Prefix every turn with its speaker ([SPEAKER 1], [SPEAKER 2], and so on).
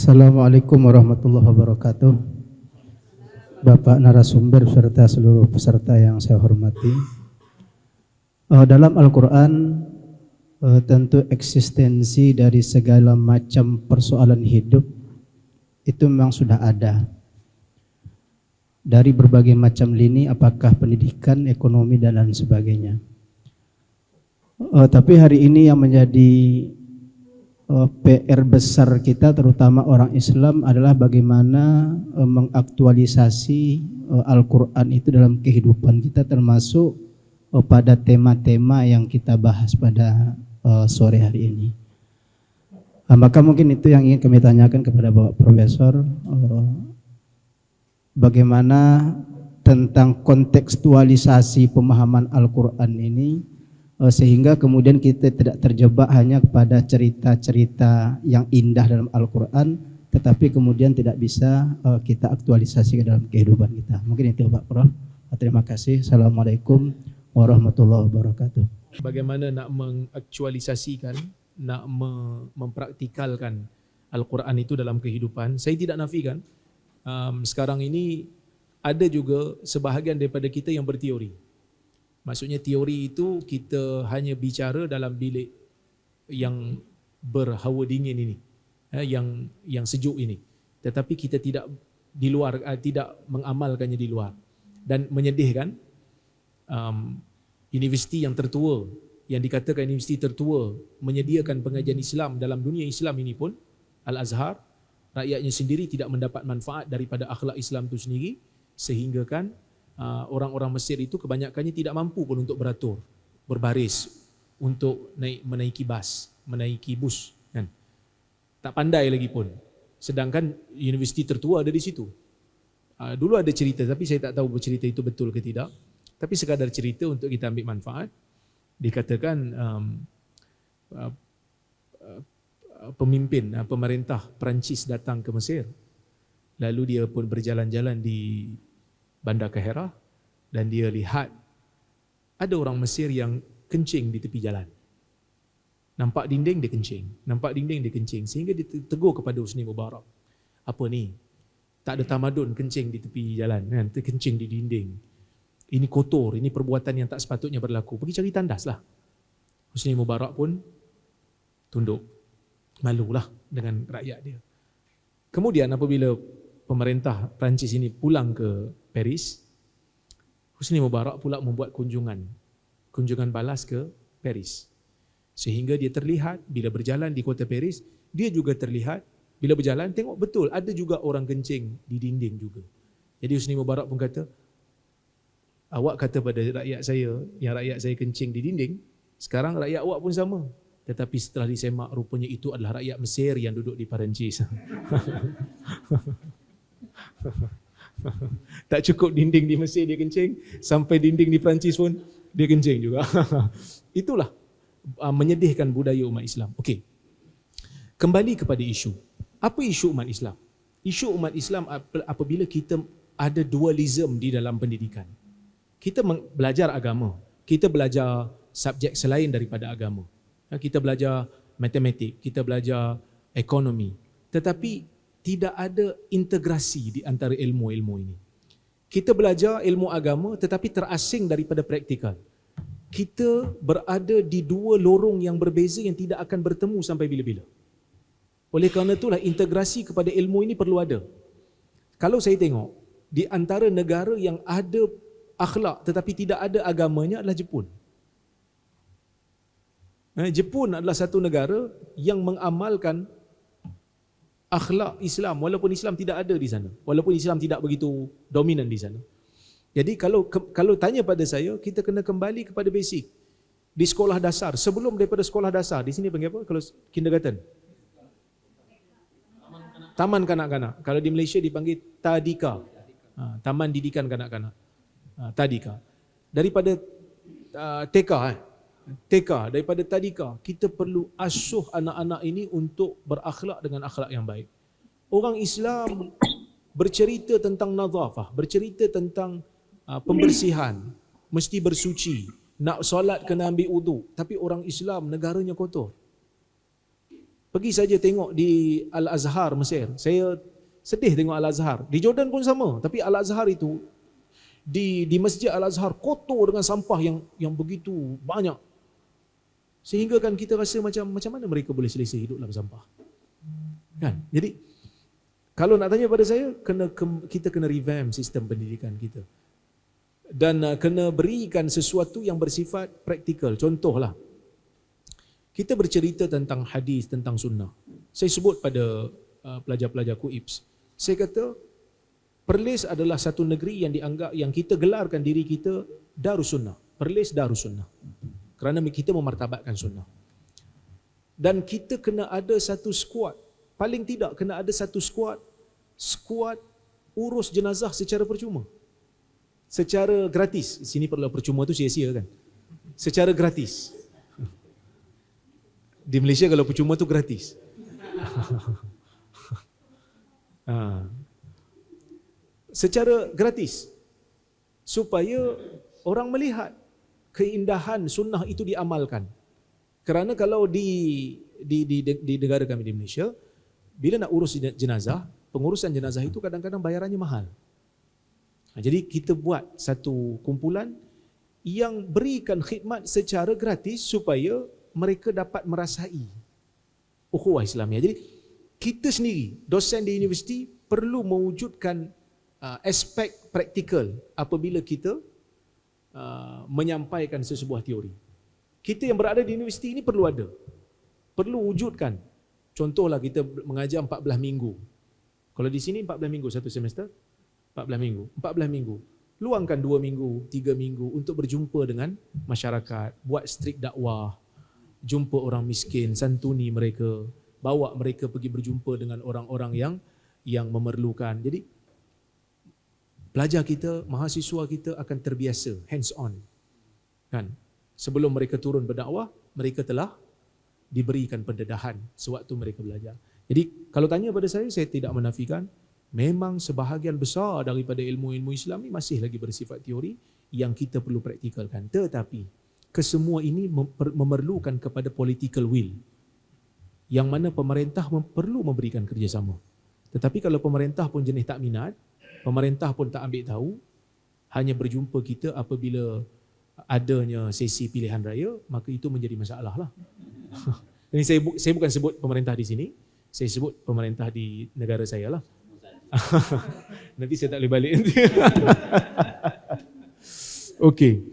[SPEAKER 1] Assalamualaikum warahmatullahi wabarakatuh. Bapak narasumber serta seluruh peserta yang saya hormati. Dalam Al-Quran tentu eksistensi dari segala macam persoalan hidup itu memang sudah ada. Dari berbagai macam lini, apakah pendidikan, ekonomi, dan lain sebagainya. Tapi hari ini yang menjadi PR besar kita, terutama orang Islam, adalah bagaimana mengaktualisasi Al-Quran itu dalam kehidupan kita, termasuk pada tema-tema yang kita bahas pada sore hari ini. Maka mungkin itu yang ingin kami tanyakan kepada Bapak Profesor, bagaimana tentang kontekstualisasi pemahaman Al-Quran ini, sehingga kemudian kita tidak terjebak hanya kepada cerita-cerita yang indah dalam Al-Quran, tetapi kemudian tidak bisa kita aktualisasi ke dalam kehidupan kita. Mungkin itu Pak Prof. Terima kasih. Assalamualaikum warahmatullahi wabarakatuh.
[SPEAKER 2] Bagaimana nak mengaktualisasikan, nak mempraktikalkan Al-Quran itu dalam kehidupan. Saya tidak nafikan sekarang ini ada juga sebahagian daripada kita yang berteori. Maksudnya teori itu kita hanya bicara dalam bilik yang berhawa dingin ini, yang sejuk ini. Tetapi kita tidak di luar, tidak mengamalkannya di luar. Dan menyedihkan, universiti yang tertua, yang dikatakan universiti tertua menyediakan pengajian Islam dalam dunia Islam ini pun, Al-Azhar, rakyatnya sendiri tidak mendapat manfaat daripada akhlak Islam itu sendiri, sehingga kan orang-orang Mesir itu kebanyakannya tidak mampu pun untuk beratur, berbaris, untuk menaiki bus, kan? Tak pandai lagi pun. Sedangkan universiti tertua ada di situ. Dulu ada cerita, tapi saya tak tahu cerita itu betul ke tidak. Tapi sekadar cerita untuk kita ambil manfaat. Dikatakan pemimpin pemerintah Perancis datang ke Mesir. Lalu dia pun berjalan-jalan di Bandar Kahirah dan dia lihat ada orang Mesir yang kencing di tepi jalan. Nampak dinding dia kencing, nampak dinding dia kencing, sehingga dia tegur kepada Husni Mubarak. Apa ni? Tak ada tamadun kencing di tepi jalan, kan? Kencing di dinding. Ini kotor, ini perbuatan yang tak sepatutnya berlaku. Pergi cari tandas lah. Husni Mubarak pun tunduk, malulah dengan rakyat dia. Kemudian apabila pemerintah Perancis ini pulang ke Paris, Husni Mubarak pula membuat kunjungan balas ke Paris. Sehingga dia terlihat bila berjalan di kota Paris, dia juga terlihat bila berjalan tengok betul ada juga orang kencing di dinding juga. Jadi Husni Mubarak pun kata, awak kata pada rakyat saya yang rakyat saya kencing di dinding, sekarang rakyat awak pun sama. Tetapi setelah disemak, rupanya itu adalah rakyat Mesir yang duduk di Perancis. Tak cukup dinding di Mesir dia kencing, sampai dinding di Perancis pun dia kencing juga. Itulah menyedihkan budaya umat Islam. Okey. Kembali kepada isu. Apa isu umat Islam? Isu umat Islam apabila kita ada dualism di dalam pendidikan. Kita belajar agama, kita belajar subjek selain daripada agama. Kita belajar matematik, kita belajar ekonomi. Tetapi tidak ada integrasi di antara ilmu-ilmu ini. Kita belajar ilmu agama tetapi terasing daripada praktikal. Kita berada di dua lorong yang berbeza yang tidak akan bertemu sampai bila-bila. Oleh kerana itulah integrasi kepada ilmu ini perlu ada. Kalau saya tengok, di antara negara yang ada akhlak tetapi tidak ada agamanya adalah Jepun. Jepun adalah satu negara yang mengamalkan akhlak Islam walaupun Islam tidak ada di sana, walaupun Islam tidak begitu dominan di sana. Jadi kalau tanya pada saya, kita kena kembali kepada basic. Di sekolah dasar, sebelum daripada sekolah dasar, di sini panggil apa kalau kindergarten? Taman kanak-kanak. Kalau di Malaysia dipanggil tadika. Taman didikan kanak-kanak. Tadika. Daripada TK, daripada tadika, kita perlu asuh anak-anak ini untuk berakhlak dengan akhlak yang baik. Orang Islam bercerita tentang nazafah, bercerita tentang pembersihan, mesti bersuci, nak solat kena ambil wudu. Tapi orang Islam negaranya kotor. Pergi saja tengok di Al-Azhar Mesir. Saya sedih tengok Al-Azhar. Di Jordan pun sama, tapi Al-Azhar itu di Masjid Al-Azhar kotor dengan sampah yang begitu banyak. Sehingga kan kita rasa macam mana mereka boleh selesa hidup dalam sampah. Kan? Jadi kalau nak tanya pada saya, kita kena revamp sistem pendidikan kita. Dan kena berikan sesuatu yang bersifat praktikal. Contohlah, kita bercerita tentang hadis, tentang sunnah. Saya sebut pada pelajar-pelajar KUIPS. Saya kata, Perlis adalah satu negeri yang dianggap, yang kita gelarkan diri kita Darus Sunnah. Perlis Darus Sunnah. Kerana kita memartabatkan sunnah. Dan kita kena ada satu skuad. Paling tidak kena ada satu skuad urus jenazah secara percuma. Secara gratis. Di sini perlu percuma tu sia-sia kan. Secara gratis. Di Malaysia kalau percuma tu gratis. Secara gratis. Supaya orang melihat keindahan sunnah itu diamalkan. Kerana kalau di negara kami di Malaysia, bila nak urus jenazah, pengurusan jenazah itu kadang-kadang bayarannya mahal. Jadi kita buat satu kumpulan yang berikan khidmat secara gratis supaya mereka dapat merasai ukhuwah Islamiah. Jadi kita sendiri, dosen di universiti, perlu mewujudkan aspek praktikal apabila kita menyampaikan sesebuah teori. Kita yang berada di universiti ini perlu ada. Perlu wujudkan. Contohlah kita mengajar 14 minggu. Kalau di sini 14 minggu satu semester, 14 minggu. 14 minggu. Luangkan 2 minggu, 3 minggu untuk berjumpa dengan masyarakat, buat strik dakwah, jumpa orang miskin, santuni mereka, bawa mereka pergi berjumpa dengan orang-orang yang memerlukan. Jadi pelajar kita, mahasiswa kita akan terbiasa hands on. Kan? Sebelum mereka turun berdakwah, mereka telah diberikan pendedahan sewaktu mereka belajar. Jadi kalau tanya pada saya tidak menafikan memang sebahagian besar daripada ilmu-ilmu Islam ini masih lagi bersifat teori yang kita perlu praktikalkan. Tetapi kesemua ini memerlukan kepada political will, yang mana pemerintah perlu memberikan kerjasama. Tetapi kalau pemerintah pun jenis tak minat, pemerintah pun tak ambil tahu, hanya berjumpa kita apabila adanya sesi pilihan raya, maka itu menjadi masalah lah. Ini saya bukan sebut pemerintah di sini, saya sebut pemerintah di negara saya lah. Nanti saya tak boleh balik. Okey.